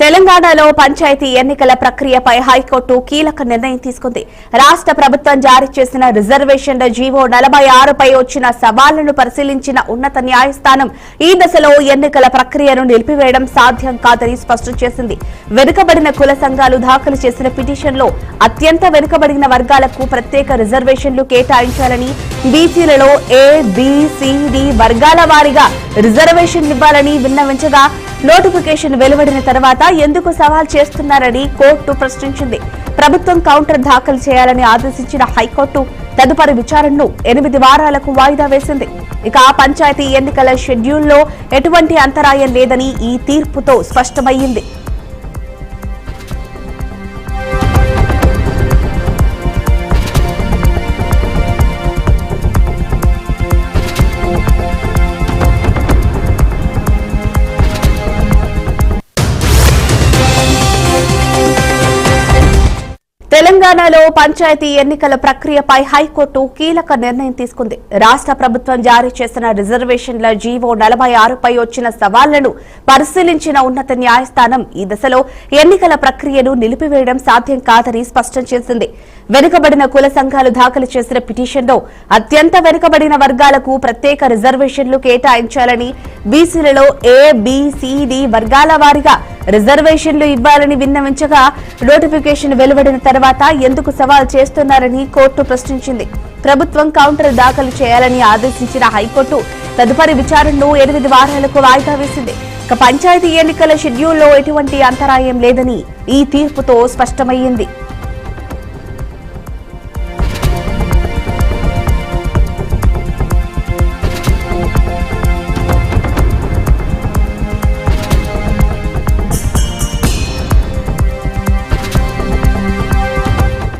తెలంగాణలో పంచాయతీ ఎన్నికల ప్రక్రియపై హైకోర్టు కీలక నిర్ణయం తీసుకుంది. రాష్ట్ర ప్రభుత్వం జారీ చేసిన రిజర్వేషన్ల జీవో 46పై వచ్చిన సవాళ్లను పరిశీలించిన ఉన్నత న్యాయస్థానం ఈ దశలో ఎన్నికల ప్రక్రియను నిలిపివేయడం సాధ్యం కాదని స్పష్టం చేసింది. వెనుకబడిన కుల సంఘాలు దాఖలు చేసిన పిటిషన్లో అత్యంత వెనుకబడిన వర్గాలకు ప్రత్యేక రిజర్వేషన్లు కేటాయించాలని, బీసీలలో ఏ, బి, సి, డి వర్గాల వారీగా రిజర్వేషన్లు ఇవ్వాలని విన్నవించగా నోటిఫికేషన్ వెలువడిన తర్వాత ఎందుకు సవాల్ చేస్తున్నారని కోర్టు ప్రశ్నించింది. ప్రభుత్వం కౌంటర్ దాఖలు చేయాలని ఆదేశించిన హైకోర్టు తదుపరి విచారణను 8 వారాలకు వాయిదా వేసింది. ఇక పంచాయతీ ఎన్నికల షెడ్యూల్లో ఎటువంటి అంతరాయం లేదని ఈ తీర్పుతో స్పష్టమయ్యింది. తెలంగాణలో పంచాయతీ ఎన్నికల ప్రక్రియపై హైకోర్టు కీలక నిర్ణయం తీసుకుంది. రాష్ట్ర ప్రభుత్వం జారీ చేసిన రిజర్వేషన్ల జీవో 46పై వచ్చిన సవాళ్లను పరిశీలించిన ఉన్నత న్యాయస్థానం ఈ దశలో ఎన్నికల ప్రక్రియను నిలిపివేయడం సాధ్యం కాదని స్పష్టం చేసింది. వెనుకబడిన కుల సంఘాలు దాఖలు చేసిన పిటిషన్లో అత్యంత వెనుకబడిన వర్గాలకు ప్రత్యేక రిజర్వేషన్లు కేటాయించాలని, బీసీలలో ఏ, బి, సి, డి వర్గాల వారీగా రిజర్వేషన్లు ఇవ్వాలని విన్నవించగా నోటిఫికేషన్ వెలువడిన తర్వాత ఎందుకు సవాల్ చేస్తున్నారని కోర్టు ప్రశ్నించింది. ప్రభుత్వం కౌంటర్ దాఖలు చేయాలని ఆదేశించిన హైకోర్టు తదుపరి విచారణను 8 వారాలకు వాయిదా వేసింది. ఇక పంచాయతీ ఎన్నికల షెడ్యూల్లో ఎటువంటి అంతరాయం లేదని ఈ తీర్పుతో స్పష్టమయ్యింది.